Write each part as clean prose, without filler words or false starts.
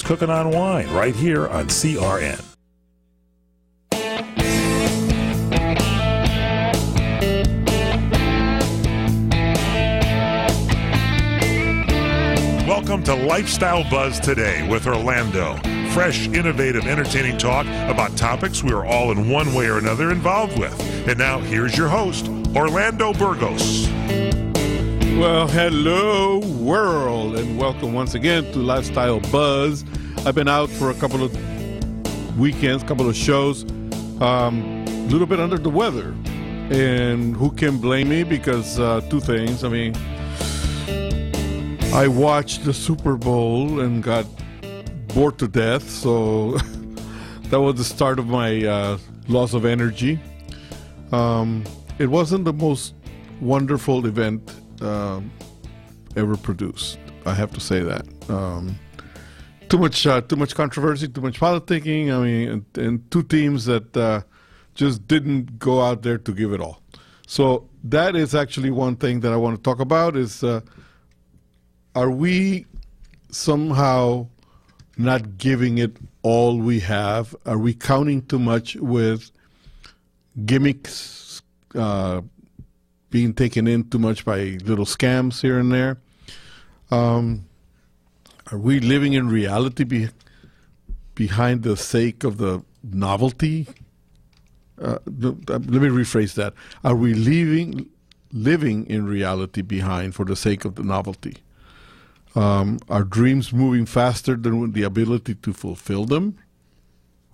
Cooking on Wine right here on CRN. Welcome to Lifestyle Buzz Today with Orlando. Fresh, innovative, entertaining talk about topics we are all in one way or another involved with. And now here's your host, Orlando Burgos. Well, hello world, and welcome once again to Lifestyle Buzz. I've been out for a couple of weekends, couple of shows, a little bit under the weather. And who can blame me? Because two things. I mean, I watched the Super Bowl and got bored to death, so that was the start of my loss of energy. It wasn't the most wonderful event ever produced. I have to say that. Too much controversy, too much politicking. I mean, and two teams that just didn't go out there to give it all. So that is actually one thing that I want to talk about is, are we somehow not giving it all we have? Are we counting too much with gimmicks, being taken in too much by little scams here and there? Are we living in reality behind the sake of the novelty? Let me rephrase that. Are we living in reality behind for the sake of the novelty? Are dreams moving faster than the ability to fulfill them?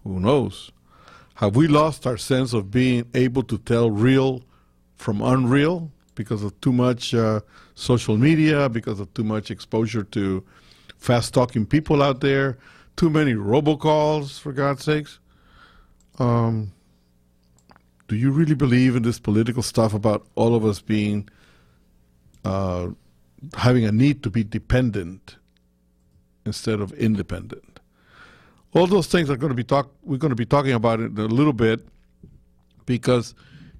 Who knows? Have we lost our sense of being able to tell real from unreal because of too much social media, because of too much exposure to fast-talking people out there, too many robocalls, for God's sakes? Do you really believe in this political stuff about all of us being having a need to be dependent instead of independent? All those things are going to be we're going to be talking about it in a little bit, because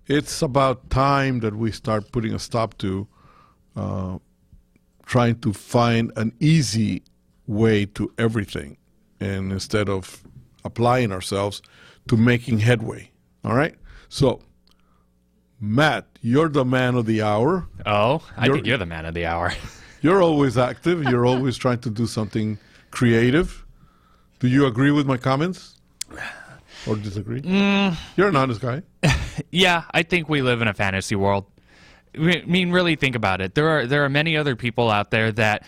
it's about time that we start putting a stop to trying to find an easy way to everything, and instead of applying ourselves to making headway. All right? So, Matt, you're the man of the hour. Oh, I think you're the man of the hour. You're always active. You're always trying to do something creative. Do you agree with my comments? Or disagree? You're an honest guy. Yeah, I think we live in a fantasy world. I mean, really think about it. There are many other people out there that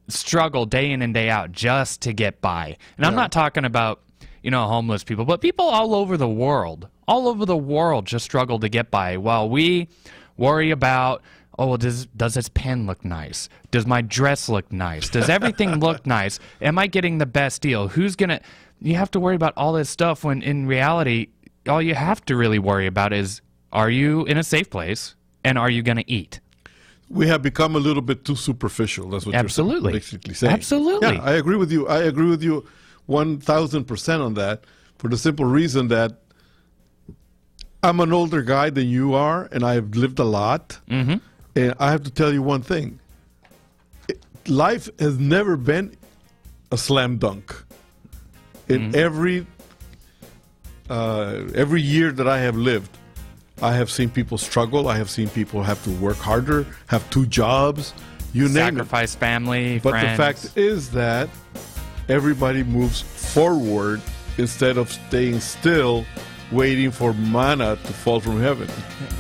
struggle day in and day out just to get by. And I'm not talking about, homeless people, but people all over the world. All over the world just struggle to get by, while we worry about, does this pen look nice? Does my dress look nice? Does everything look nice? Am I getting the best deal? You have to worry about all this stuff, when in reality, all you have to really worry about is, are you in a safe place, and are you going to eat? We have become a little bit too superficial. That's what Absolutely. You're basically saying. Absolutely. Yeah, I agree with you. I agree with you 1,000% on that, for the simple reason that I'm an older guy than you are, and I've lived a lot. Mm-hmm. And I have to tell you one thing. Life has never been a slam dunk. In every year that I have lived, I have seen people struggle. I have seen people have to work harder, have two jobs, you name it. Sacrifice family, But friends. the fact is that everybody moves forward instead of staying still, waiting for manna to fall from heaven.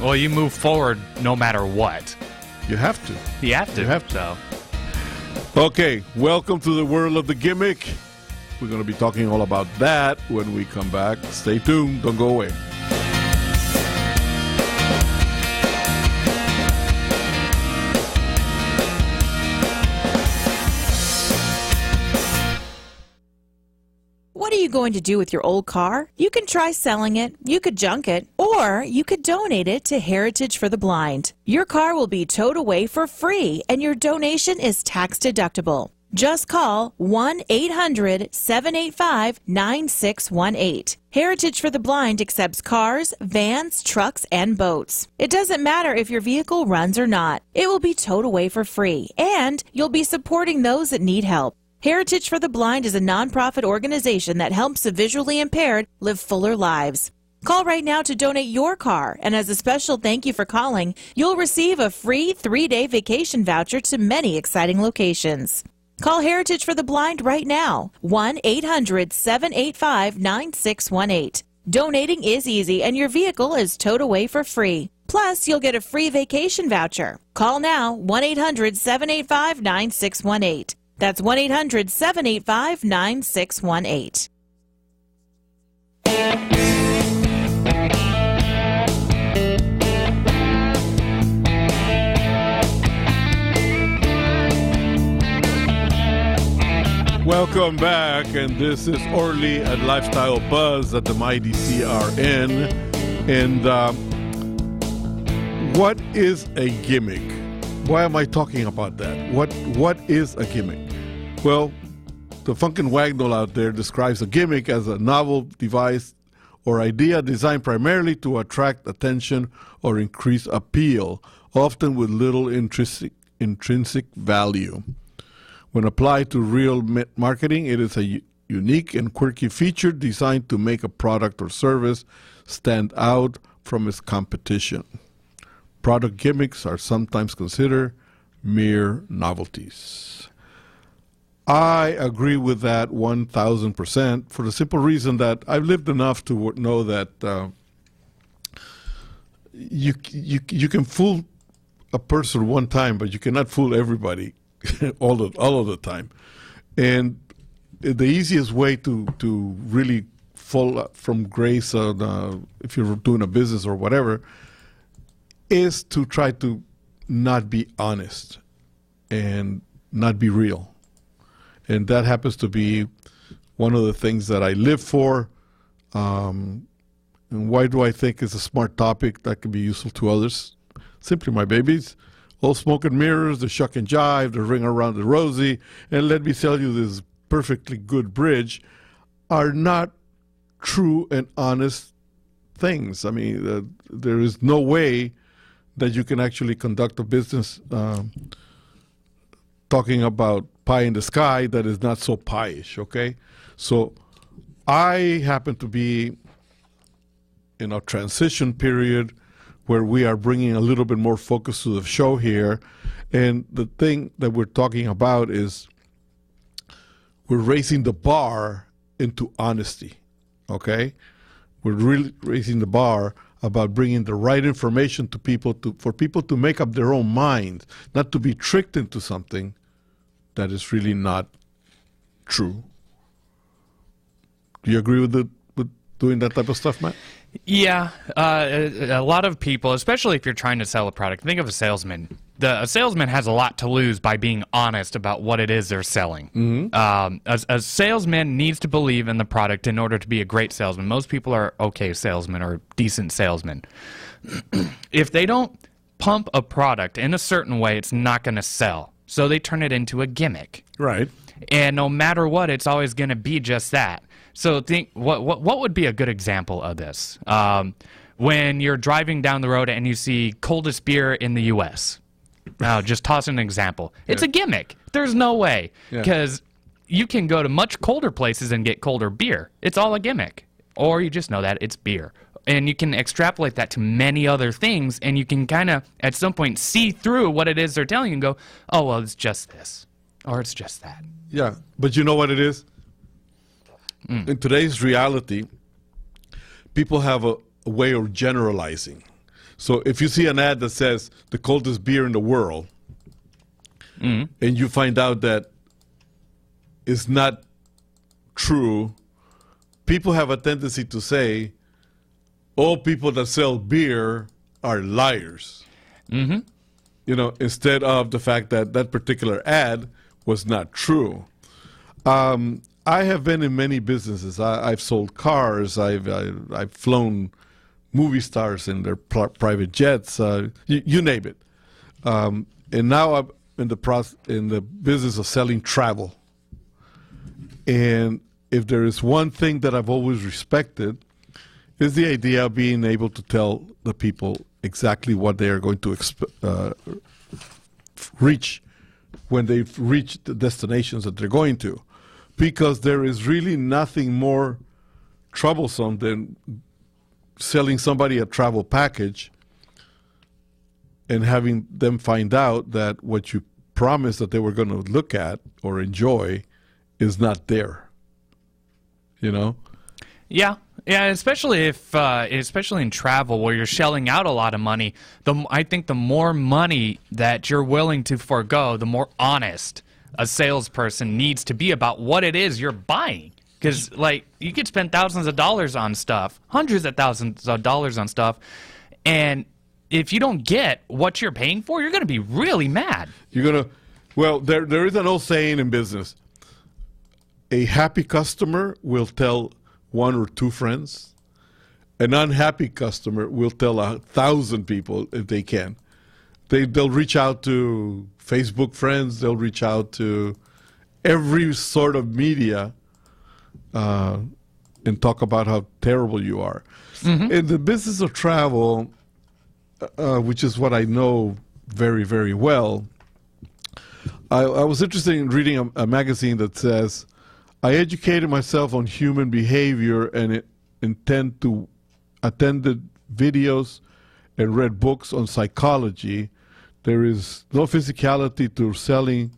Well, you move forward no matter what. You have to. You have to. You have to. So. Okay, welcome to the world of the gimmick. We're going to be talking all about that when we come back. Stay tuned. Don't go away. What are you going to do with your old car? You can try selling it, you could junk it, or you could donate it to Heritage for the Blind. Your car will be towed away for free, and your donation is tax deductible. Just call 1-800-785-9618. Heritage for the Blind accepts cars, vans, trucks, and boats. It doesn't matter if your vehicle runs or not. It will be towed away for free, and you'll be supporting those that need help. Heritage for the Blind is a nonprofit organization that helps the visually impaired live fuller lives. Call right now to donate your car, and as a special thank you for calling, you'll receive a free 3-day vacation voucher to many exciting locations. Call Heritage for the Blind right now, 1-800-785-9618. Donating is easy, and your vehicle is towed away for free. Plus, you'll get a free vacation voucher. Call now, 1-800-785-9618. That's 1-800-785-9618. Welcome back, and this is Orly at Lifestyle Buzz at the Mighty CRN. And what is a gimmick? Why am I talking about that? What is a gimmick? Well, the Funkin' Wagnall out there describes a gimmick as a novel device or idea designed primarily to attract attention or increase appeal, often with little intrinsic value. When applied to real marketing, it is a unique and quirky feature designed to make a product or service stand out from its competition. Product gimmicks are sometimes considered mere novelties. I agree with that 1,000% for the simple reason that I've lived enough to know that you can fool a person one time, but you cannot fool everybody all of the time. And the easiest way to really fall from grace if you're doing a business or whatever is to try to not be honest and not be real. And that happens to be one of the things that I live for. And why do I think it's a smart topic that can be useful to others? Simply, my babies, all smoke and mirrors, the shuck and jive, the ring around the rosy, and let me tell you this perfectly good bridge are not true and honest things. I mean, there is no way that you can actually conduct a business talking about pie in the sky that is not so pie-ish, okay? So I happen to be in a transition period where we are bringing a little bit more focus to the show here. And the thing that we're talking about is we're raising the bar into honesty, okay? We're really raising the bar about bringing the right information to people for people to make up their own minds, not to be tricked into something that is really not true. Do you agree with doing that type of stuff, Matt? Yeah, a lot of people, especially if you're trying to sell a product, think of a salesman. A salesman has a lot to lose by being honest about what it is they're selling. Mm-hmm. A salesman needs to believe in the product in order to be a great salesman. Most people are okay salesmen or decent salesmen. If they don't pump a product in a certain way, it's not going to sell. So they turn it into a gimmick. Right. And no matter what, it's always going to be just that. So think, what would be a good example of this? When you're driving down the road and you see coldest beer in the U.S. Now, just toss an example. It's a gimmick. There's no way. Because you can go to much colder places and get colder beer. It's all a gimmick. Or you just know that it's beer. And you can extrapolate that to many other things, and you can kind of, at some point, see through what it is they're telling you and go, oh, well, it's just this. Or it's just that. Yeah, but you know what it is? In today's reality, people have a way of generalizing. So if you see an ad that says the coldest beer in the world, and you find out that it's not true, people have a tendency to say, all people that sell beer are liars. Mm-hmm. You know, instead of the fact that that particular ad was not true. I have been in many businesses. I've sold cars. I've flown movie stars in their private jets. You name it. And now I'm in the business of selling travel. And if there is one thing that I've always respected, is the idea of being able to tell the people exactly what they are going to reach when they've reached the destinations that they're going to, because there is really nothing more troublesome than selling somebody a travel package and having them find out that what you promised that they were going to look at or enjoy is not there. You know? Yeah, especially especially in travel where you're shelling out a lot of money. I think the more money that you're willing to forego, the more honest a salesperson needs to be about what it is you're buying. Because, like, you could spend thousands of dollars on stuff, hundreds of thousands of dollars on stuff, and if you don't get what you're paying for, you're going to be really mad. Well, there is an old saying in business. A happy customer will tell one or two friends. An unhappy customer will tell 1,000 people if they can. They'll reach out to Facebook friends. They'll reach out to every sort of media and talk about how terrible you are. Mm-hmm. In the business of travel, which is what I know very, very well, I was interested in reading a magazine that says, I educated myself on human behavior and attended videos and read books on psychology. There is no physicality to selling.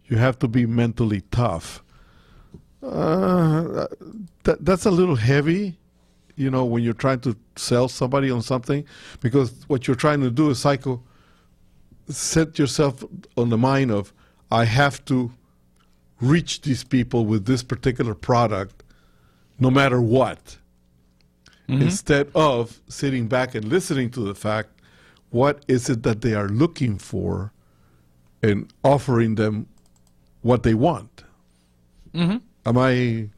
You have to be mentally tough. That's a little heavy, you know, when you're trying to sell somebody on something, because what you're trying to do is set yourself on the mind of, I have to reach these people with this particular product no matter what. Mm-hmm. Instead of sitting back and listening to the fact, what is it that they are looking for and offering them what they want. Mm-hmm. Am I...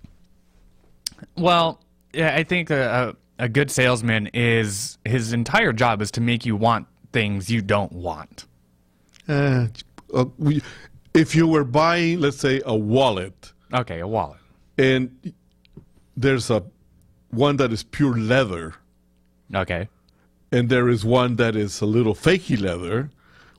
Well, yeah, I think a good salesman his entire job is to make you want things you don't want. If you were buying, let's say, a wallet. Okay, a wallet. And there's one that is pure leather. Okay. And there is one that is a little fakey leather.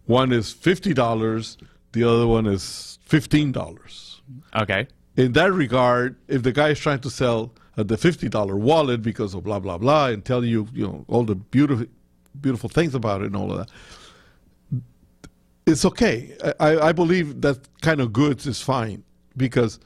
One is $50. The other one is $15. Okay. In that regard, if the guy is trying to sell the $50 wallet because of blah, blah, blah, and tell you, all the beautiful things about it and all of that, it's okay. I believe that kind of goods is fine because,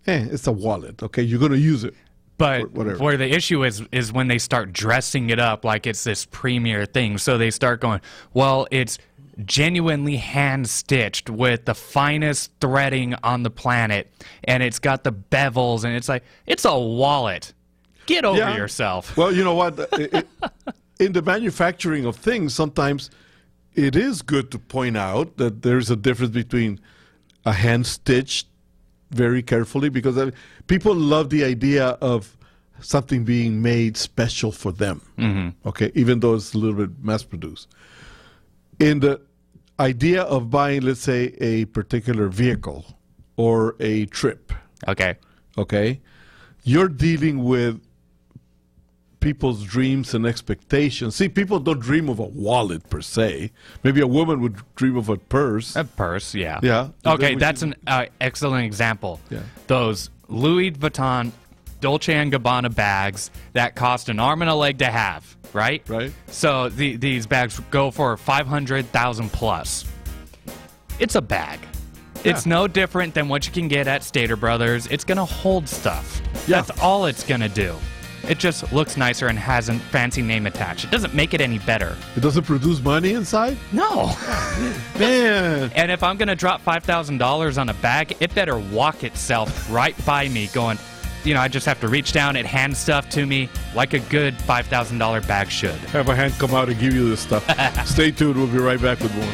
it's a wallet. Okay, you're going to use it. But where the issue is when they start dressing it up like it's this premier thing. So they start going, well, it's genuinely hand-stitched with the finest threading on the planet, and it's got the bevels, and it's like, it's a wallet. Get over yourself. Well, you know what? In the manufacturing of things, sometimes it is good to point out that there's a difference between a hand-stitched very carefully, because people love the idea of something being made special for them, okay, even though it's a little bit mass-produced. In the idea of buying, let's say, a particular vehicle or a trip, okay, you're dealing with people's dreams and expectations. See, people don't dream of a wallet per se. Maybe a woman would dream of a purse. A purse, yeah. Yeah. Okay, that's an excellent example. Yeah. Those Louis Vuitton Dolce & Gabbana bags that cost an arm and a leg to have, right? Right. So these bags go for $500,000 plus. It's a bag. Yeah. It's no different than what you can get at Stater Brothers. It's going to hold stuff. Yeah. That's all it's going to do. It just looks nicer and has a fancy name attached. It doesn't make it any better. It doesn't produce money inside? No. Man. And if I'm going to drop $5,000 on a bag, it better walk itself right by me going, I just have to reach down and hand stuff to me like a good $5,000 bag should. Have a hand come out and give you this stuff. Stay tuned. We'll be right back with more.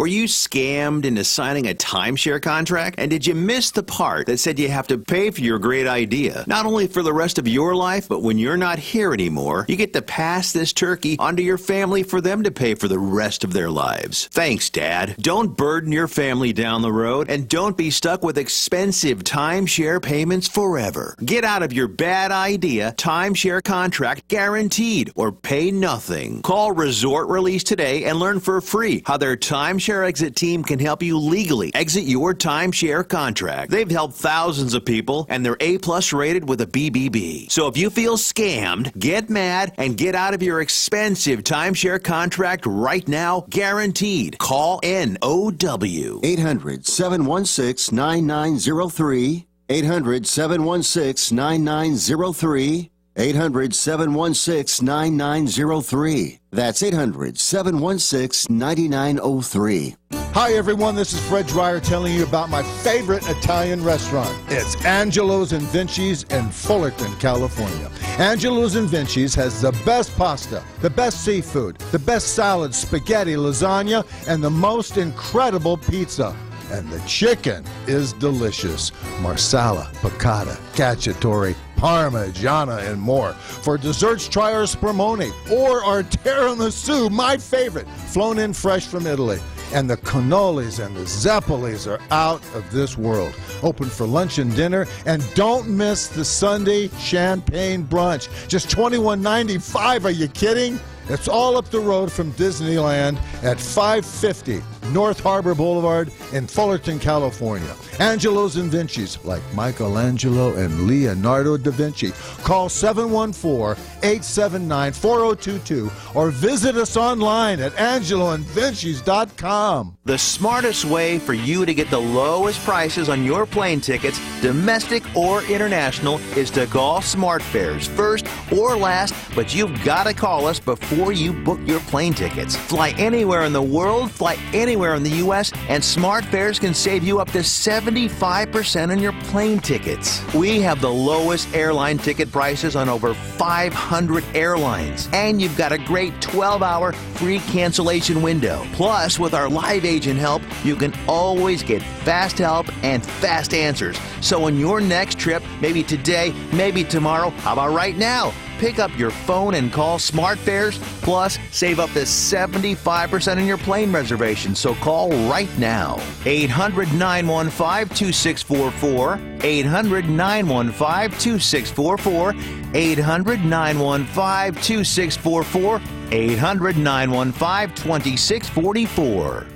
Were you scammed into signing a timeshare contract? And did you miss the part that said you have to pay for your great idea? Not only for the rest of your life, but when you're not here anymore, you get to pass this turkey onto your family for them to pay for the rest of their lives. Thanks, Dad. Don't burden your family down the road, and don't be stuck with expensive timeshare payments forever. Get out of your bad idea timeshare contract guaranteed, or pay nothing. Call Resort Release today and learn for free how their timeshare exit team can help you legally exit your timeshare contract. They've helped thousands of people, and they're A+ rated with a BBB. So if you feel scammed, get mad and get out of your expensive timeshare contract right now, guaranteed. Call NOW. 800-716-9903. 800-716-9903. 800-716-9903. That's 800-716-9903. Hi, everyone. This is Fred Dreyer telling you about my favorite Italian restaurant. It's Angelo's and Vinci's in Fullerton, California. Angelo's and Vinci's has the best pasta, the best seafood, the best salad, spaghetti, lasagna, and the most incredible pizza. And the chicken is delicious. Marsala, piccata, cacciatore, parmigiana, and more. For desserts, try our spumoni or our tiramisu, my favorite, flown in fresh from Italy. And the cannolis and the zeppolis are out of this world. Open for lunch and dinner, and don't miss the Sunday champagne brunch. Just $21.95. Are you kidding? It's all up the road from Disneyland at 550 North Harbor Boulevard in Fullerton, California. Angelo's and Vinci's, like Michelangelo and Leonardo da Vinci. Call 714-879-4022 or visit us online at angeloandvincis.com. The smartest way for you to get the lowest prices on your plane tickets, domestic or international, is to call SmartFares first or last, but you've got to call us before you book your plane tickets. Fly anywhere in the world, fly anywhere in the U.S., and SmartFares can save you up to 75% on your plane tickets. We have the lowest airline ticket prices on over 500 airlines, and you've got a great 12-hour free cancellation window. Plus, with our live agent help, you can always get fast help and fast answers. So on your next trip, maybe today, maybe tomorrow, how about right now? Pick up your phone and call SmartFares, plus save up to 75% on your plane reservation. So call right now. 800-915-2644. 800-915-2644. 800-915-2644. 800-915-2644.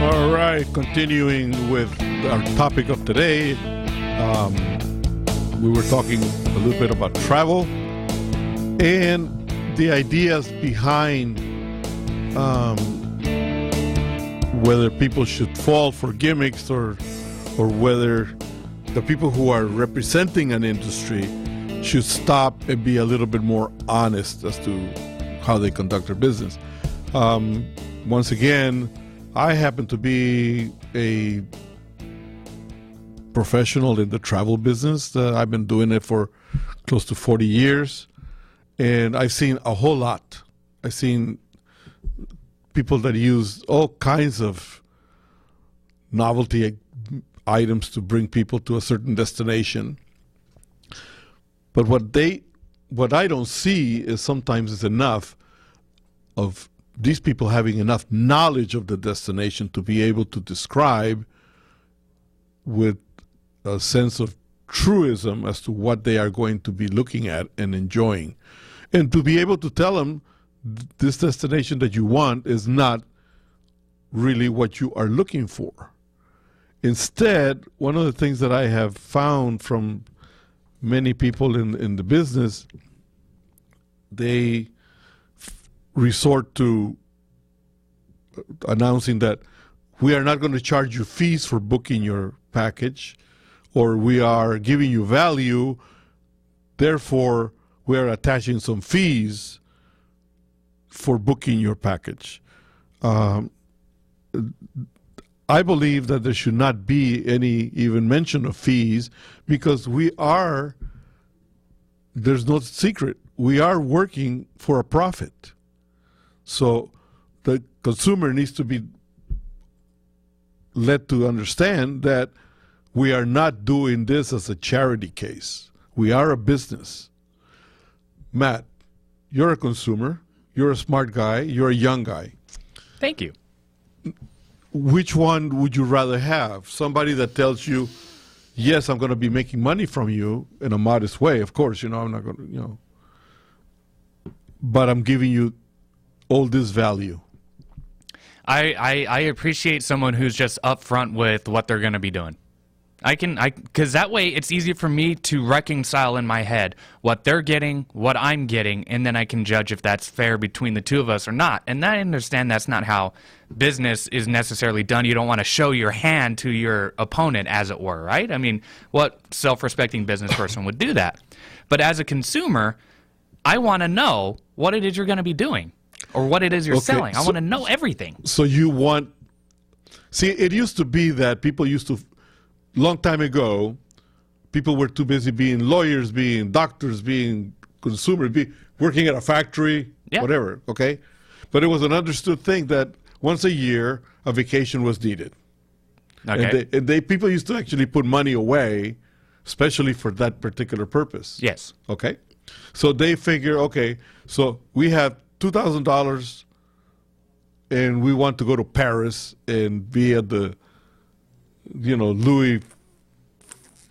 All right, continuing with our topic of today, we were talking a little bit about travel and the ideas behind whether people should fall for gimmicks or whether the people who are representing an industry should stop and be a little bit more honest as to how they conduct their business. Once again, I happen to be a professional in the travel business. I've been doing it for close to 40 years, and I've seen a whole lot. I've seen people that use all kinds of novelty items to bring people to a certain destination. But what I don't see is sometimes is enough of these people having enough knowledge of the destination to be able to describe with a sense of truism as to what they are going to be looking at and enjoying. And to be able to tell them this destination that you want is not really what you are looking for. Instead, one of the things that I have found from many people in the business, they resort to announcing that we are not going to charge you fees for booking your package, or we are giving you value, therefore we are attaching some fees for booking your package. I believe that there should not be any even mention of fees because there's no secret. We are working for a profit. So the consumer needs to be led to understand that we are not doing this as a charity case. We are a business. Matt, you're a consumer. You're a smart guy. You're a young guy. Thank you. Which one would you rather have? Somebody that tells you, yes, I'm going to be making money from you in a modest way. Of course, I'm not going to, but I'm giving you all this value. I appreciate someone who's just upfront with what they're going to be doing. Because that way it's easier for me to reconcile in my head what they're getting, what I'm getting, and then I can judge if that's fair between the two of us or not. And I understand that's not how business is necessarily done. You don't want to show your hand to your opponent, as it were, right? I mean, what self-respecting business person would do that? But as a consumer, I want to know what it is you're going to be doing or what it is you're selling. I want to know everything. So you want... See, it used to be that people used to... Long time ago, people were too busy being lawyers, being doctors, being consumers, working at a factory, whatever, okay? But it was an understood thing that once a year, a vacation was needed. Okay. And people used to actually put money away, especially for that particular purpose. Yes. Okay? So they figure, okay, so we have $2,000 and we want to go to Paris and be at the Louis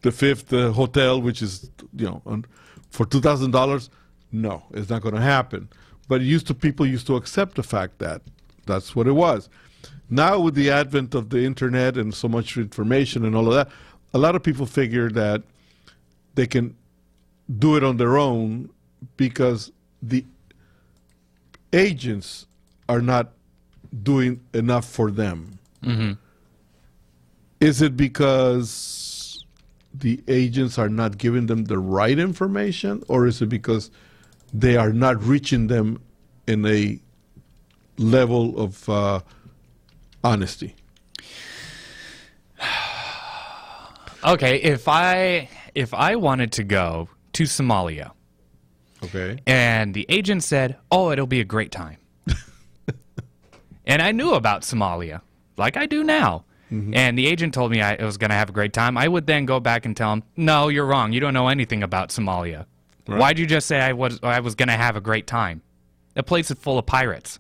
V hotel, which is, for $2,000, no, it's not going to happen. But people used to accept the fact that that's what it was. Now with the advent of the internet and so much information and all of that, a lot of people figure that they can do it on their own because the agents are not doing enough for them. Mm-hmm. Is it because the agents are not giving them the right information, or is it because they are not reaching them in a level of honesty? Okay, if I wanted to go to Somalia, okay, and the agent said, "Oh, it'll be a great time," and I knew about Somalia, like I do now. Mm-hmm. And the agent told me I was going to have a great time, I would then go back and tell him, no, you're wrong. You don't know anything about Somalia. Right. Why'd you just say I was going to have a great time? That place is full of pirates.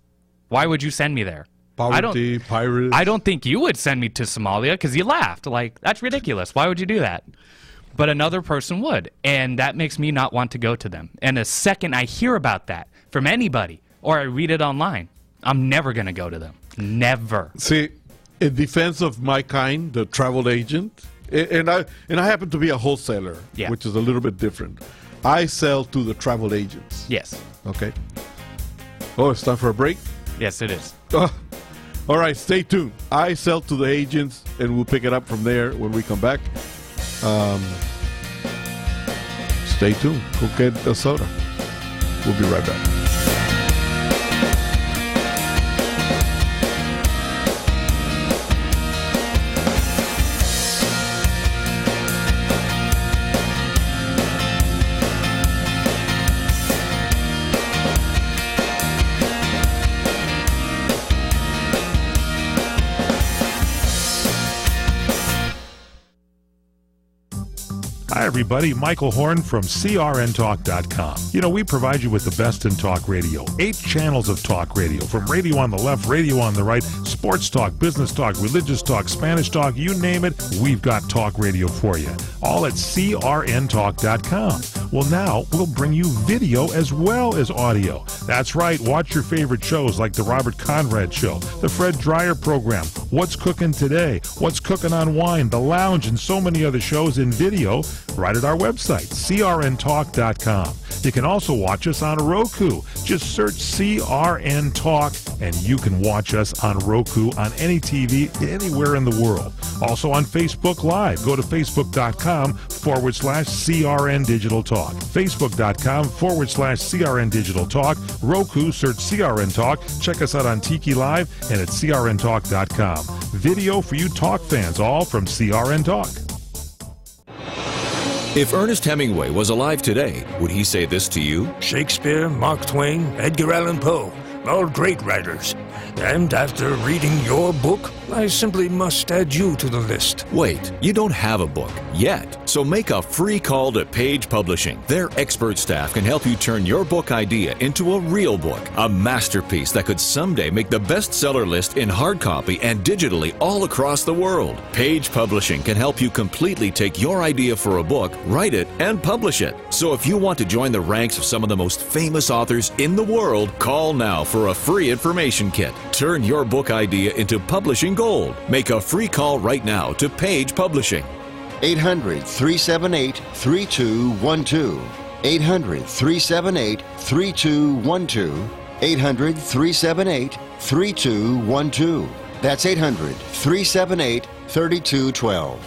Why would you send me there? Poverty, pirates. I don't think you would send me to Somalia because you laughed. Like, that's ridiculous. Why would you do that? But another person would, and that makes me not want to go to them. And the second I hear about that from anybody or I read it online, I'm never going to go to them. Never. See, in defense of my kind, the travel agent, and I happen to be a wholesaler, which is a little bit different. I sell to the travel agents. Yes. Okay. Oh, it's time for a break? Yes, it is. All right, stay tuned. I sell to the agents, and we'll pick it up from there when we come back. Stay tuned. Go get a soda. We'll be right back. Hi, everybody. Michael Horn from CRNTalk.com. We provide you with the best in talk radio. 8 channels of talk radio, from radio on the left, radio on the right, sports talk, business talk, religious talk, Spanish talk, you name it, we've got talk radio for you. All at CRNTalk.com. Well, now we'll bring you video as well as audio. That's right. Watch your favorite shows like The Robert Conrad Show, The Fred Dreyer Program, What's Cooking Today, What's Cooking on Wine, The Lounge, and so many other shows in video right at our website, crntalk.com. You can also watch us on Roku. Just search CRN Talk, and you can watch us on Roku on any TV anywhere in the world. Also on Facebook Live. Go to facebook.com/CRN Digital Talk. Facebook.com/CRN Digital Talk. Roku, search CRN Talk. Check us out on Tiki Live and at crntalk.com. Video for you talk fans, all from CRN Talk. If Ernest Hemingway was alive today, would he say this to you? Shakespeare, Mark Twain, Edgar Allan Poe, all great writers. And after reading your book, I simply must add you to the list. Wait, you don't have a book yet. So make a free call to Page Publishing. Their expert staff can help you turn your book idea into a real book, a masterpiece that could someday make the bestseller list in hard copy and digitally all across the world. Page Publishing can help you completely take your idea for a book, write it, and publish it. So if you want to join the ranks of some of the most famous authors in the world, call now for a free information kit. Turn your book idea into publishing gold. Make a free call right now to Page Publishing. 800-378-3212. 800-378-3212. 800-378-3212. That's 800-378-3212.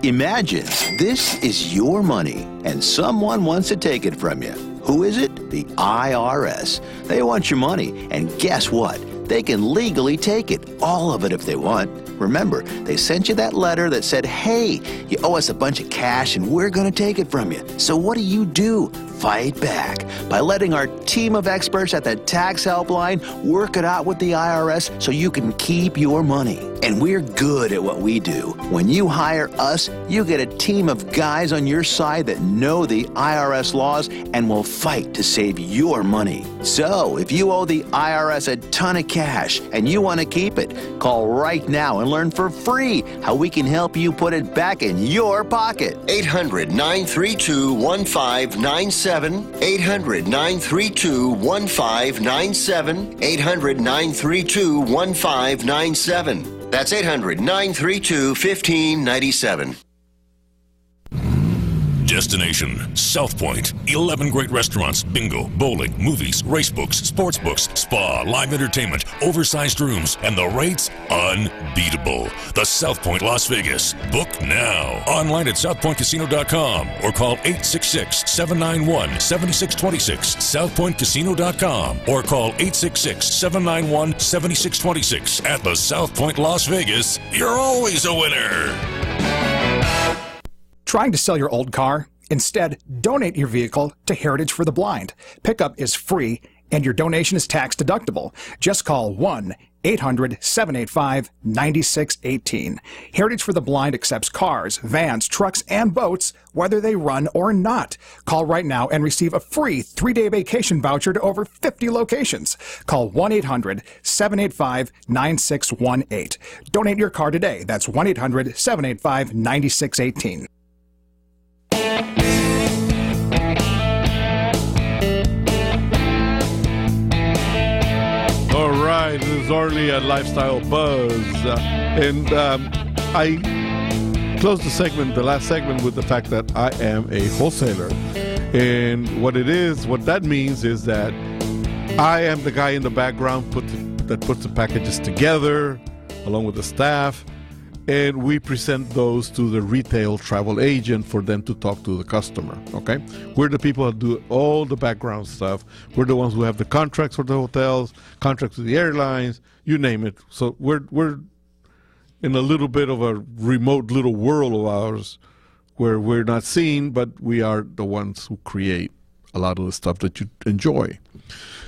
Imagine this is your money and someone wants to take it from you. Who is it? The IRS. They want your money, and guess what? They can legally take it, all of it if they want. Remember, they sent you that letter that said, hey, you owe us a bunch of cash and we're going to take it from you. So what do? Fight back by letting our team of experts at the Tax Helpline work it out with the IRS so you can keep your money. And we're good at what we do. When you hire us, you get a team of guys on your side that know the IRS laws and will fight to save your money. So if you owe the IRS a ton of cash and you want to keep it, call right now and learn for free how we can help you put it back in your pocket. 800-932-1597. 800-932-1597. 800-932-1597. That's 800-932-1597. Destination South Point. 11 great restaurants, bingo, bowling, movies, race books, sports books, spa, live entertainment, oversized rooms, and the rates unbeatable. The South Point Las Vegas. Book now. Online at southpointcasino.com or call 866-791-7626. southpointcasino.com or call 866-791-7626. At the South Point Las Vegas, you're always a winner. Trying to sell your old car? Instead, donate your vehicle to Heritage for the Blind. Pickup is free and your donation is tax deductible. Just call 1-800-785-9618. Heritage for the Blind accepts cars, vans, trucks, and boats, whether they run or not. Call right now and receive a free 3-day vacation voucher to over 50 locations. Call 1-800-785-9618. Donate your car today. That's 1-800-785-9618. All right, this is Orly at Lifestyle Buzz. I closed the last segment with the fact that I am a wholesaler. And what that means is that I am the guy in the background that puts the packages together along with the staff. And we present those to the retail travel agent for them to talk to the customer, okay? We're the people that do all the background stuff. We're the ones who have the contracts for the hotels, contracts with the airlines, you name it. So we're in a little bit of a remote little world of ours where we're not seen, but we are the ones who create a lot of the stuff that you enjoy.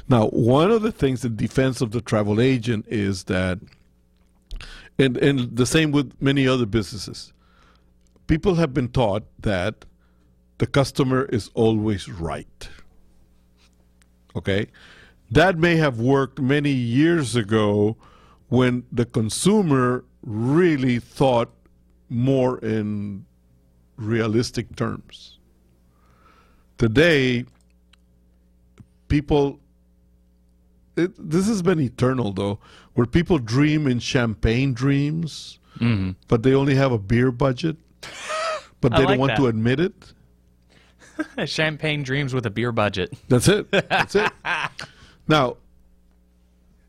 Now, one of the things in defense of the travel agent is that And the same with many other businesses. People have been taught that the customer is always right. Okay? That may have worked many years ago when the consumer really thought more in realistic terms. Today, this has been eternal, though, where people dream in champagne dreams, but they only have a beer budget. but I they like don't want that. to admit it. Champagne dreams with a beer budget. That's it. That's it. Now,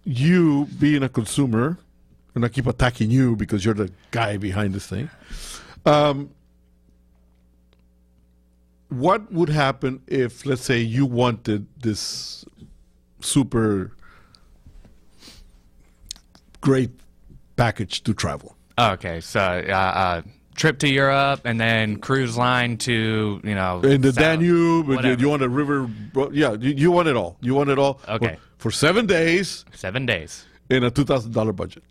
you being a consumer, and I keep attacking you because you're the guy behind this thing. What would happen if, let's say, you wanted this super great package to travel? Okay, so trip to Europe and then cruise line to, In the south, Danube, and whatever. you want a river. Yeah, you want it all. You want it all. Okay. For 7 days 7 days. in a $2,000 budget.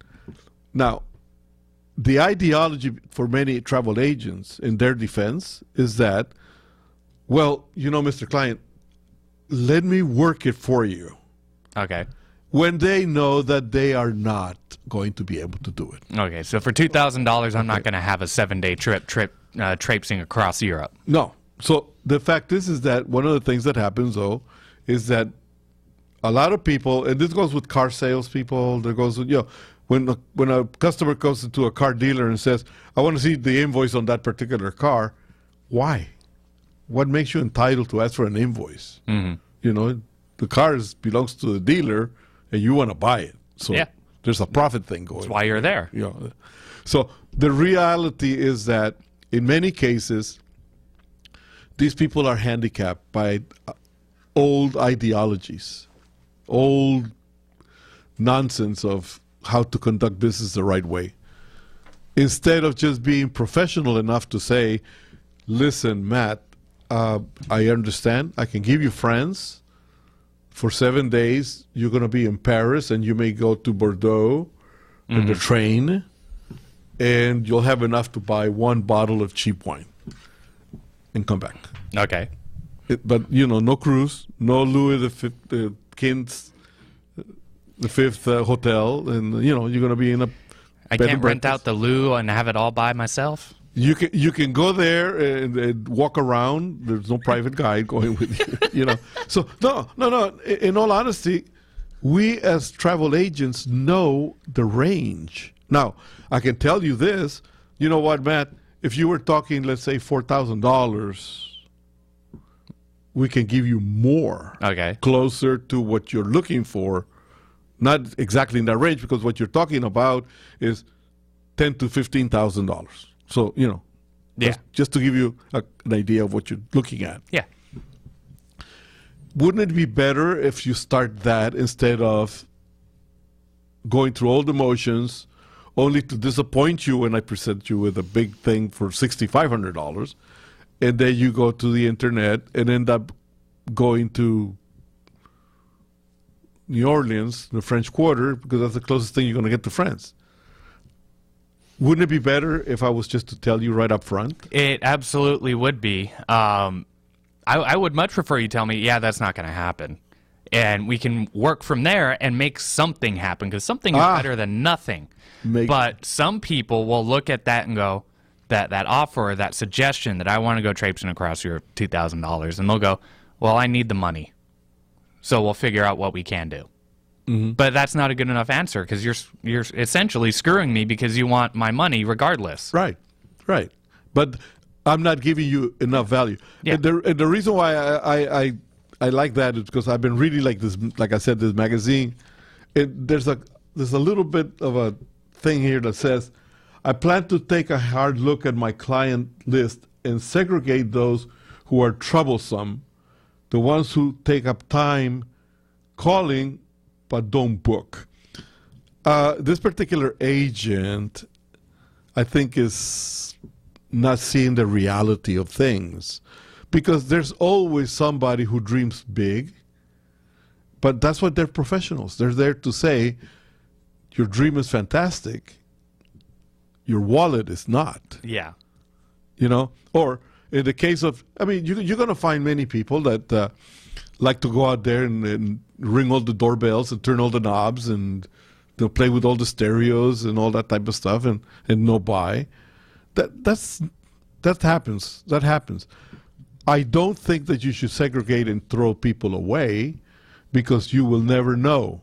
Now, the ideology for many travel agents in their defense is that, well, Mr. Client, let me work it for you. Okay. When they know that they are not going to be able to do it. Okay, so for $2,000, I'm not going to have a 7-day trip traipsing across Europe. No. So the fact is that one of the things that happens, though, is that a lot of people, and this goes with car salespeople, there goes with, when a customer goes into a car dealer and says, I want to see the invoice on that particular car, why? What makes you entitled to ask for an invoice? Mm-hmm. The car belongs to the dealer, and you want to buy it. So Yeah. there's a profit thing going on. That's why you're there. So the reality is that in many cases, these people are handicapped by old ideologies, old nonsense of how to conduct business the right way. Instead of just being professional enough to say, listen, Matt, I understand. I can give you friends. For 7 days, you're going to be in Paris, and you may go to Bordeaux in the train, and you'll have enough to buy one bottle of cheap wine and come back. Okay. But, no cruise, no Louis the Fifth hotel, and, you're going to be in a I bed can't and rent breakfast. out the loo and have it all by myself? You can go there and walk around. There's no private guide going with you, So no. In all honesty, we as travel agents know the range. Now, I can tell you this. You know what, Matt? If you were talking, let's say, $4,000, we can give you more. Okay. Closer to what you're looking for. Not exactly in that range, because what you're talking about is $10,000 to $15,000. So, Yeah. just to give you an idea of what you're looking at. Yeah. Wouldn't it be better if you start that instead of going through all the motions only to disappoint you when I present you with a big thing for $6,500, and then you go to the internet and end up going to New Orleans, the French Quarter, because that's the closest thing you're going to get to France? Wouldn't it be better if I was just to tell you right up front? It absolutely would be. I would much prefer you tell me, yeah, that's not going to happen. And we can work from there and make something happen, because something is better than nothing. But some people will look at that and go, that offer, that suggestion that I want to go traipsing across your $2,000, and they'll go, well, I need the money. So we'll figure out what we can do. Mm-hmm. But that's not a good enough answer, because you're essentially screwing me because you want my money regardless. Right. But I'm not giving you enough value. Yeah. And the reason why I like that is because I've been reading like I said, this magazine. There's a little bit of a thing here that says, I plan to take a hard look at my client list and segregate those who are troublesome, the ones who take up time calling but don't book. This particular agent, I think, is not seeing the reality of things, because there's always somebody who dreams big, but that's what they're professionals. They're there to say, your dream is fantastic, your wallet is not. Yeah. Or in the case of, you're going to find many people that like to go out there and ring all the doorbells and turn all the knobs and they'll play with all the stereos and all that type of stuff and no buy. That happens. That happens. I don't think that you should segregate and throw people away, because you will never know.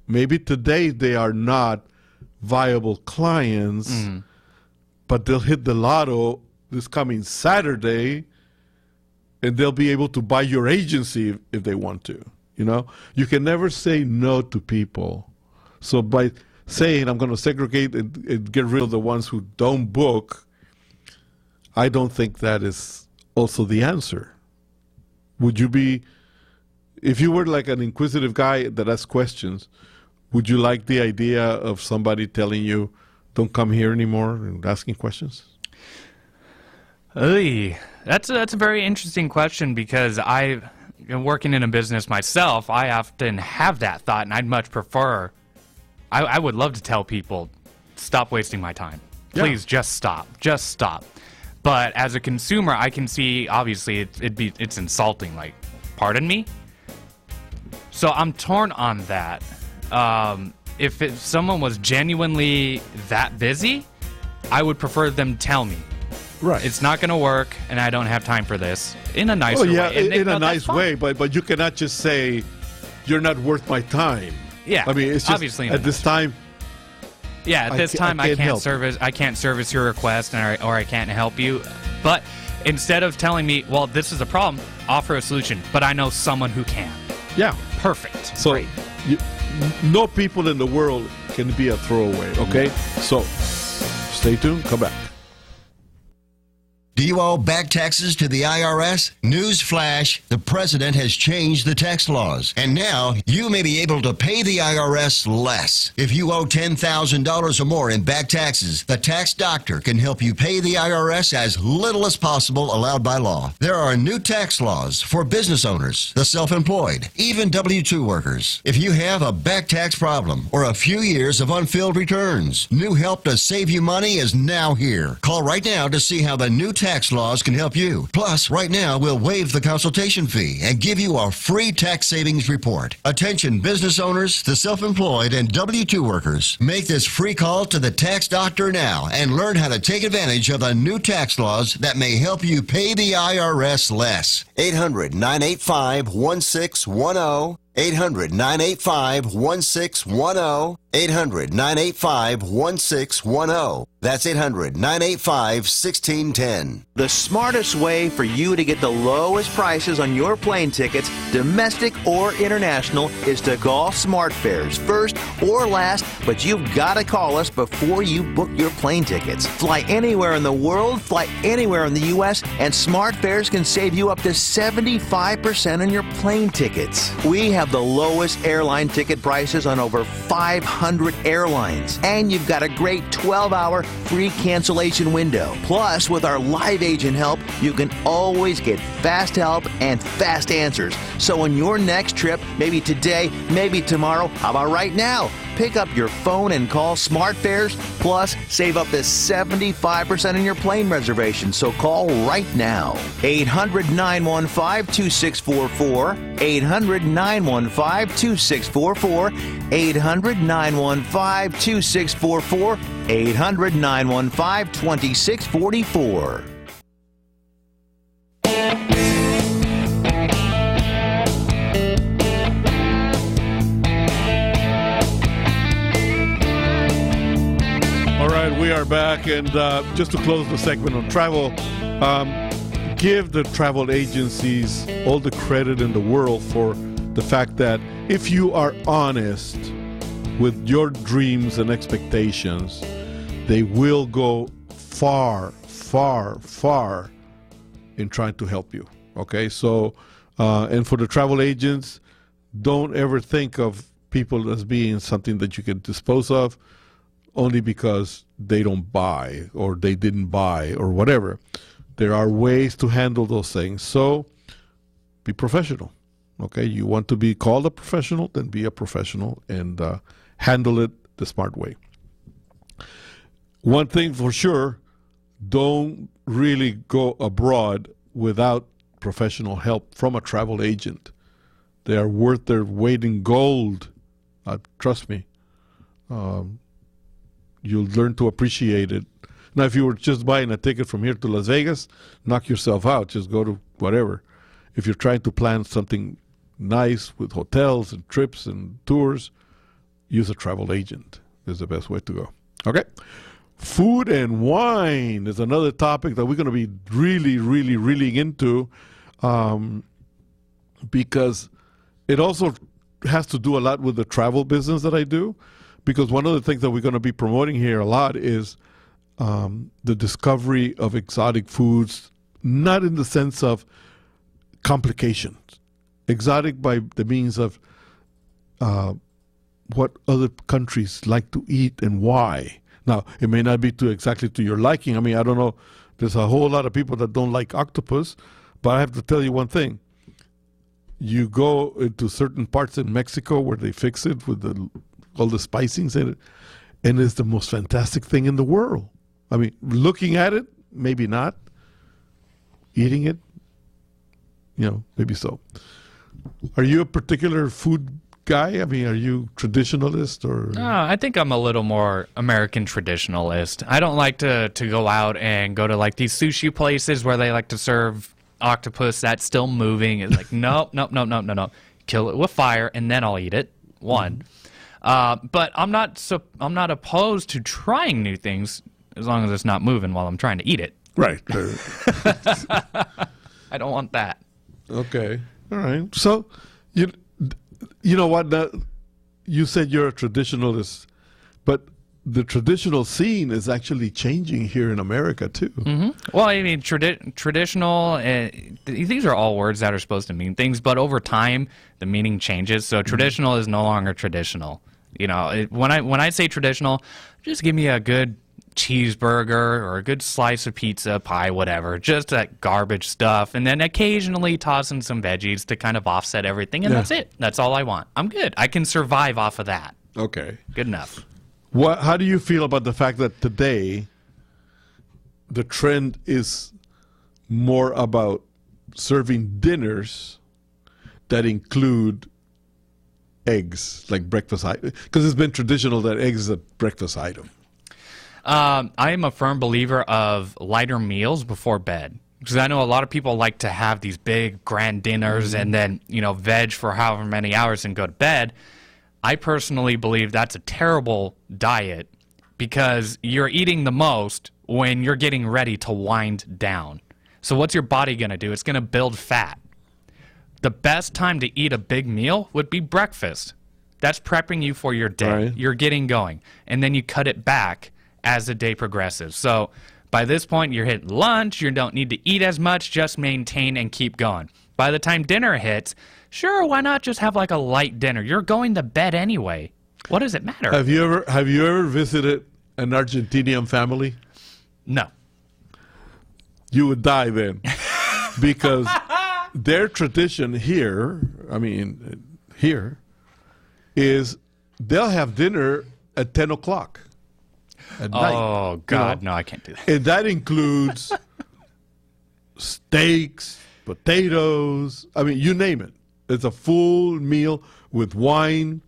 Maybe today they are not viable clients, but they'll hit the lotto this coming Saturday, and they'll be able to buy your agency if they want to. You know, you can never say no to people. So by saying I'm going to segregate and get rid of the ones who don't book, I don't think that is also the answer. Would you be, if you were like an inquisitive guy that asks questions, would you like the idea of somebody telling you, don't come here anymore and asking questions? That's a very interesting question, because working in a business myself, I often have that thought, and I'd much prefer, I would love to tell people, stop wasting my time. Please, just stop. Just stop. But as a consumer, I can see, obviously, it's insulting. Like, pardon me? So I'm torn on that. If someone was genuinely that busy, I would prefer them tell me. Right. It's not going to work, and I don't have time for this. In a nicer way. In a nice way, but you cannot just say, you're not worth my time. Yeah. I mean, it's just, obviously at this time. Yeah, at this time, I can't service your request, or I can't help you. But instead of telling me, well, this is a problem, offer a solution. But I know someone who can. Yeah. Perfect. So, great. No people in the world can be a throwaway, okay? So, stay tuned, come back. Do you owe back taxes to the IRS? Newsflash, the president has changed the tax laws, and now you may be able to pay the IRS less. If you owe $10,000 or more in back taxes, the tax doctor can help you pay the IRS as little as possible allowed by law. There are new tax laws for business owners, the self-employed, even W-2 workers. If you have a back tax problem or a few years of unfilled returns, new help to save you money is now here. Call right now to see how the new tax laws can help you. Plus, right now, we'll waive the consultation fee and give you a free tax savings report. Attention business owners, the self-employed, and W-2 workers. Make this free call to the tax doctor now and learn how to take advantage of the new tax laws that may help you pay the IRS less. 800-985-1610. 800-985-1610. 800-985-1610. That's 800-985-1610. The smartest way for you to get the lowest prices on your plane tickets, domestic or international, is to call SmartFares, first or last, but you've got to call us before you book your plane tickets. Fly anywhere in the world, fly anywhere in the U.S., and SmartFares can save you up to 75% on your plane tickets. We have the lowest airline ticket prices on over 500 airlines, and you've got a great 12-hour free cancellation window. Plus, with our live agent help, you can always get fast help and fast answers. So on your next trip, maybe today, maybe tomorrow, how about right now? Pick up your phone and call SmartFares, plus save up to 75% on your plane reservation. So call right now. 800-915-2644. 800-915-2644. 800-915-2644. 800-915-2644. All right, we are back, and just to close the segment on travel, give the travel agencies all the credit in the world for the fact that if you are honest with your dreams and expectations, they will go far, far, far in trying to help you. Okay, so, and for the travel agents, don't ever think of people as being something that you can dispose of only because they don't buy or they didn't buy or whatever. There are ways to handle those things. So be professional. Okay, you want to be called a professional, then be a professional and handle it the smart way. One thing for sure, don't really go abroad without professional help from a travel agent. They are worth their weight in gold. Trust me. You'll learn to appreciate it. Now, if you were just buying a ticket from here to Las Vegas, knock yourself out. Just go to whatever. If you're trying to plan something nice with hotels and trips and tours, use a travel agent. Is the best way to go. Okay? Food and wine is another topic that we're going to be really into, because it also has to do a lot with the travel business that I do. Because one of the things that we're going to be promoting here a lot is the discovery of exotic foods, not in the sense of complications. Exotic by the means of what other countries like to eat and why. Now, it may not be exactly to your liking. I mean, I don't know. There's a whole lot of people that don't like octopus, but I have to tell you one thing. You go into certain parts in Mexico where they fix it with all the spicings in it, and it's the most fantastic thing in the world. I mean, looking at it, maybe not. Eating it, maybe so. Are you a particular food guy? I mean, are you traditionalist or? No, I think I'm a little more American traditionalist. I don't like to go out and go to like these sushi places where they like to serve octopus that's still moving. It's like, no. Kill it with fire and then I'll eat it. One. But I'm not opposed to trying new things as long as it's not moving while I'm trying to eat it. Right. I don't want that. Okay. All right. So, you know what? You said you're a traditionalist, but the traditional scene is actually changing here in America too. Mm-hmm. Well, I mean, traditional. These are all words that are supposed to mean things, but over time, the meaning changes. So traditional is no longer traditional. When I say traditional, just give me a good cheeseburger or a good slice of pizza, pie, whatever, just that garbage stuff, and then occasionally toss in some veggies to kind of offset everything, and that's it. That's all I want. I'm good. I can survive off of that. Okay. Good enough. How do you feel about the fact that today the trend is more about serving dinners that include eggs, like breakfast items? Because it's been traditional that eggs is a breakfast item. I am a firm believer of lighter meals before bed, because I know a lot of people like to have these big grand dinners and then, veg for however many hours and go to bed. I personally believe that's a terrible diet because you're eating the most when you're getting ready to wind down. So what's your body going to do? It's going to build fat. The best time to eat a big meal would be breakfast. That's prepping you for your day. Right. You're getting going. And then you cut it back as the day progresses. So by this point, you're hitting lunch. You don't need to eat as much. Just maintain and keep going. By the time dinner hits, sure, why not just have like a light dinner? You're going to bed anyway. What does it matter? Have you ever visited an Argentinian family? No. You would die then. Because their tradition here, is they'll have dinner at 10 o'clock at night. Oh, God, no, I can't do that. And that includes steaks, potatoes, you name it. It's a full meal with wine.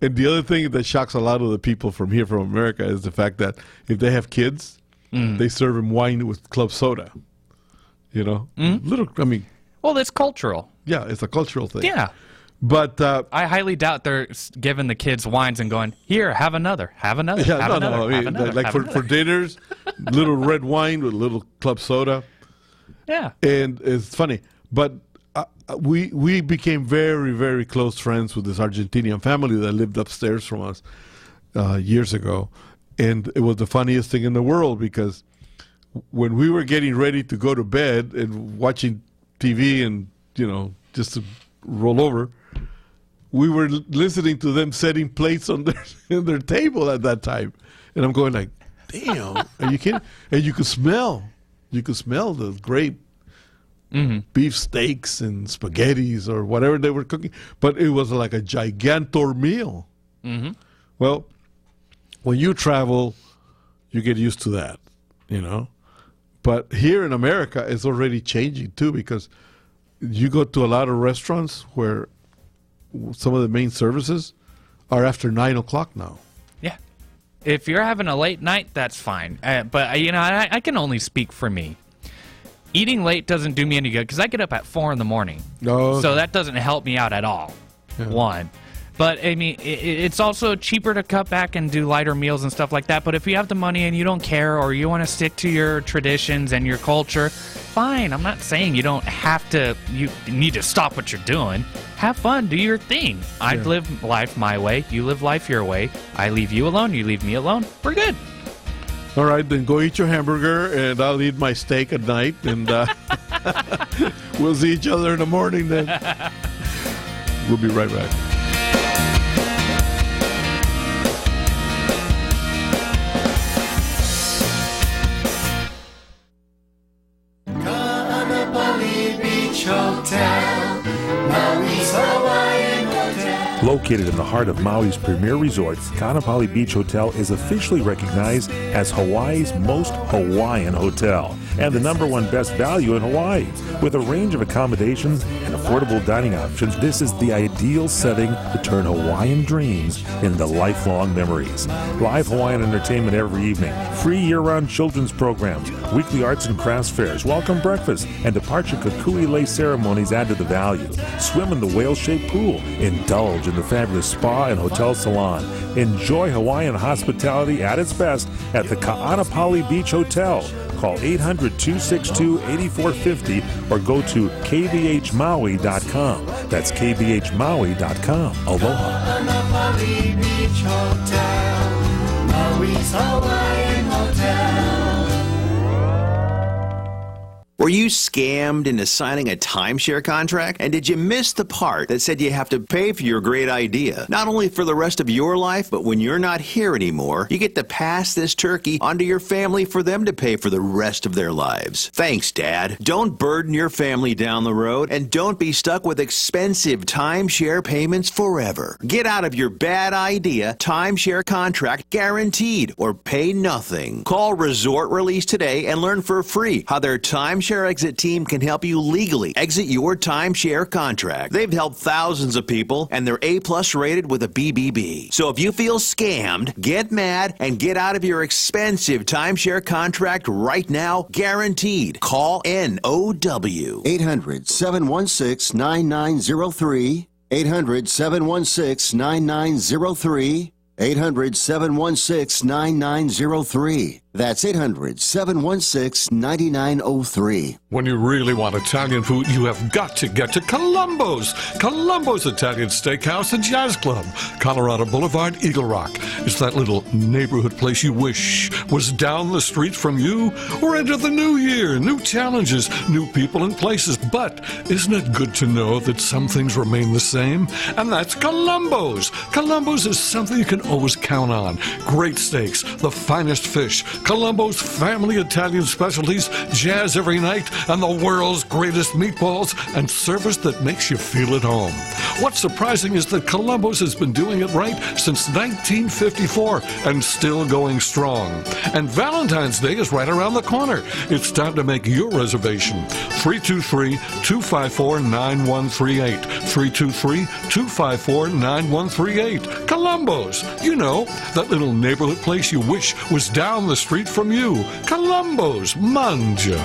And the other thing that shocks a lot of the people from here, from America, is the fact that if they have kids, they serve them wine with club soda. Well, it's cultural. Yeah, it's a cultural thing. Yeah. But I highly doubt they're giving the kids wines and going, here, have another, have another, yeah, have no, another, have another. Like for dinners, little red wine with a little club soda. Yeah. And it's funny. But we became very, very close friends with this Argentinian family that lived upstairs from us years ago. And it was the funniest thing in the world because when we were getting ready to go to bed and watching TV and, just to roll over, we were listening to them setting plates on their table at that time. And I'm going like, damn, are you kidding? And you could smell the great beef steaks and spaghettis or whatever they were cooking. But it was like a gigantor meal. Mm-hmm. Well, when you travel, you get used to that, But here in America, it's already changing too, because you go to a lot of restaurants where some of the main services are after 9 o'clock now. Yeah. If you're having a late night, that's fine. But, I can only speak for me. Eating late doesn't do me any good because I get up at 4 in the morning. No. So that doesn't help me out at all. Yeah. One. But, I mean, it's also cheaper to cut back and do lighter meals and stuff like that. But if you have the money and you don't care, or you want to stick to your traditions and your culture, fine. I'm not saying you don't have to, you need to stop what you're doing. Have fun, do your thing. I live life my way, you live life your way. I leave you alone, you leave me alone. We're good. All right, then go eat your hamburger, and I'll eat my steak at night, and we'll see each other in the morning then. We'll be right back. Located in the heart of Maui's premier resort, Kaanapali Beach Hotel is officially recognized as Hawaii's most Hawaiian hotel and the #1 best value in Hawaii. With a range of accommodations and affordable dining options, this is the ideal setting to turn Hawaiian dreams into lifelong memories. Live Hawaiian entertainment every evening, free year-round children's programs, weekly arts and crafts fairs, welcome breakfast, and departure kukui lei ceremonies add to the value. Swim in the whale-shaped pool, indulge in the fabulous spa and hotel salon. Enjoy Hawaiian hospitality at its best at the Kaanapali Beach Hotel. Call 800-262-8450 or go to kbhmaui.com. That's kbhmaui.com. Aloha. Kaanapali Beach Hotel, Maui's Hawaiian Hotel. Were you scammed into signing a timeshare contract? And did you miss the part that said you have to pay for your great idea? Not only for the rest of your life, but when you're not here anymore, you get to pass this turkey onto your family for them to pay for the rest of their lives. Thanks, Dad. Don't burden your family down the road, and don't be stuck with expensive timeshare payments forever. Get out of your bad idea timeshare contract guaranteed, or pay nothing. Call Resort Release today and learn for free how their timeshare exit team can help you legally exit your timeshare contract. They've helped thousands of people, and they're A+ rated with a BBB. So if you feel scammed, get mad and get out of your expensive timeshare contract right now, guaranteed. Call NOW. 800-716-9903. 800-716-9903. 800-716-9903. That's 800-716-9903. When you really want Italian food, you have got to get to Columbo's. Columbo's Italian Steakhouse and Jazz Club, Colorado Boulevard, Eagle Rock. It's that little neighborhood place you wish was down the street from you. We're into the new year, new challenges, new people and places. But isn't it good to know that some things remain the same? And that's Columbo's. Columbo's is something you can always count on. Great steaks, the finest fish, Columbo's family Italian specialties, jazz every night, and the world's greatest meatballs, and service that makes you feel at home. What's surprising is that Columbo's has been doing it right since 1954 and still going strong. And Valentine's Day is right around the corner. It's time to make your reservation. 323-254-9138. 323-254-9138. Columbo's. You know, that little neighborhood place you wish was down the street from you. Columbo's. Manja.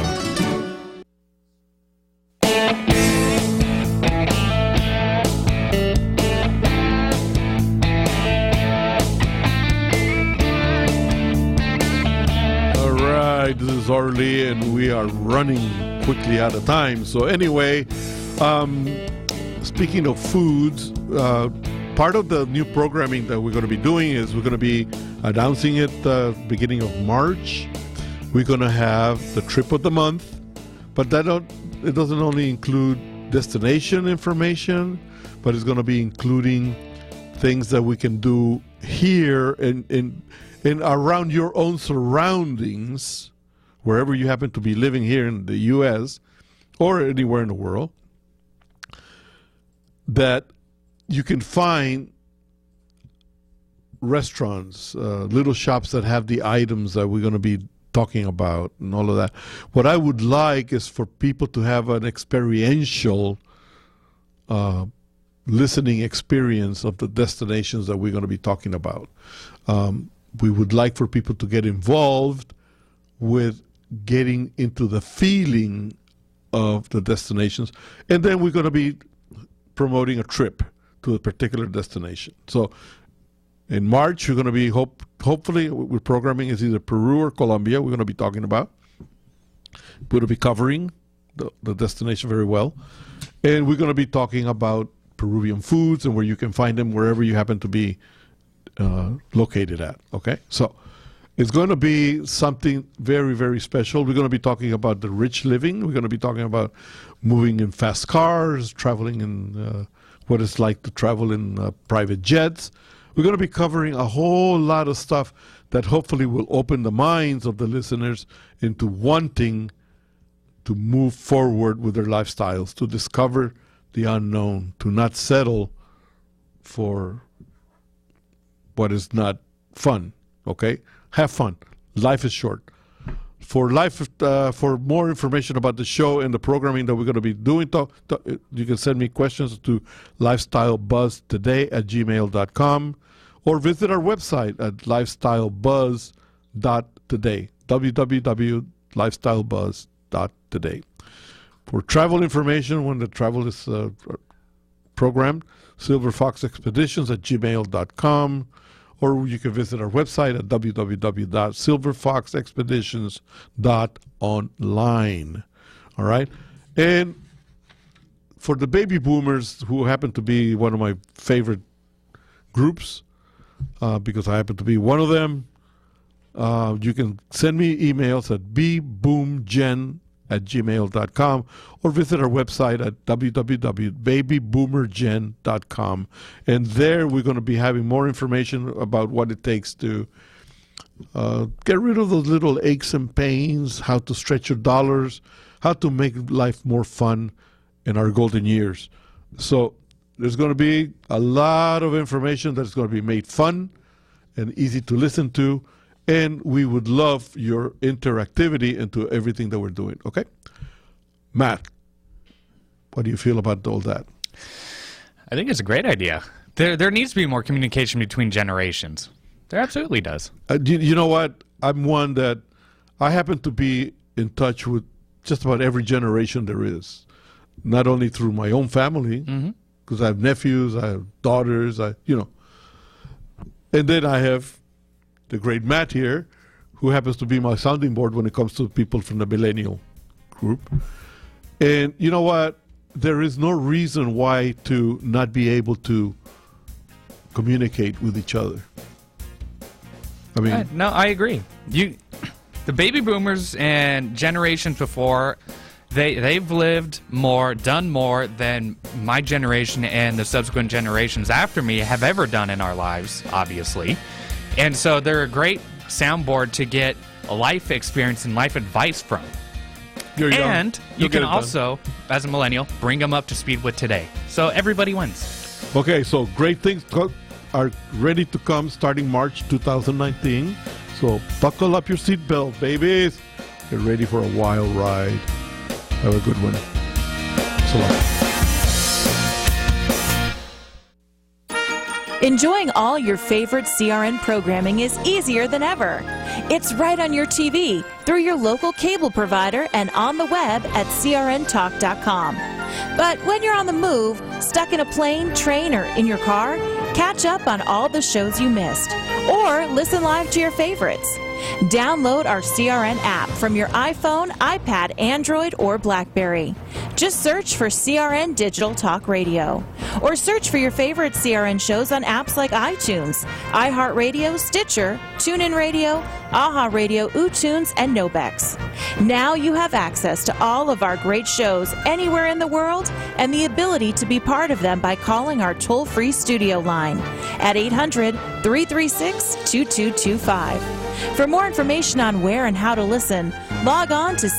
All right, this is Orly, and we are running quickly out of time. So anyway, speaking of foods, part of the new programming that we're going to be doing is we're going to be announcing it the beginning of March. We're going to have the trip of the month, but it doesn't only include destination information, but it's going to be including things that we can do here in around your own surroundings, wherever you happen to be living here in the U.S. or anywhere in the world, that you can find restaurants, little shops that have the items that we're going to be talking about and all of that. What I would like is for people to have an experiential listening experience of the destinations that we're going to be talking about. We would like for people to get involved with getting into the feeling of the destinations. And then we're going to be promoting a trip to a particular destination. So in March, we're going to be, hopefully, we're programming is either Peru or Colombia we're going to be talking about. We're going to be covering the destination very well. And we're going to be talking about Peruvian foods and where you can find them wherever you happen to be located at. Okay? So it's going to be something very, very special. We're going to be talking about the rich living. We're going to be talking about moving in fast cars, traveling in what it's like to travel in private jets. We're going to be covering a whole lot of stuff that hopefully will open the minds of the listeners into wanting to move forward with their lifestyles, to discover the unknown, to not settle for what is not fun. Okay? Have fun. Life is short. For more information about the show and the programming that we're going to be doing, you can send me questions to lifestylebuzztoday@gmail.com or visit our website at lifestylebuzz.today, www.lifestylebuzz.today. For travel information, when the travel is programmed, silverfoxexpeditions@gmail.com, or you can visit our website at www.silverfoxexpeditions.online. All right? And for the baby boomers, who happen to be one of my favorite groups, because I happen to be one of them, you can send me emails at bboomgen@gmail.com or visit our website at www.babyboomergen.com. And there we're going to be having more information about what it takes to get rid of those little aches and pains, how to stretch your dollars, how to make life more fun in our golden years. So there's going to be a lot of information that's going to be made fun and easy to listen to. And we would love your interactivity into everything that we're doing, okay? Matt, what do you feel about all that? I think it's a great idea. There needs to be more communication between generations. There absolutely does. You know what? I'm one that I happen to be in touch with just about every generation there is, not only through my own family, because I have nephews, I have daughters, and then I have the great Matt here, who happens to be my sounding board when it comes to people from the millennial group. And you know what? There is no reason why to not be able to communicate with each other. I mean, no, I agree. The baby boomers and generations before, they've lived more, done more than my generation and the subsequent generations after me have ever done in our lives, obviously. And so they're a great soundboard to get a life experience and life advice from. And you can also, as a millennial, bring them up to speed with today. So everybody wins. Okay, so great things are ready to come starting March 2019. So buckle up your seatbelt, babies. Get ready for a wild ride. Have a good one. So long. Enjoying all your favorite CRN programming is easier than ever. It's right on your TV, through your local cable provider, and on the web at crntalk.com. But when you're on the move, stuck in a plane, train, or in your car, catch up on all the shows you missed. Or listen live to your favorites. Download our CRN app from your iPhone, iPad, Android, or BlackBerry. Just search for CRN Digital Talk Radio. Or search for your favorite CRN shows on apps like iTunes, iHeartRadio, Stitcher, TuneIn Radio, AHA Radio, uTunes, and Nobex. Now you have access to all of our great shows anywhere in the world and the ability to be part of them by calling our toll-free studio line at 800-336-2225. For more information on where and how to listen, log on to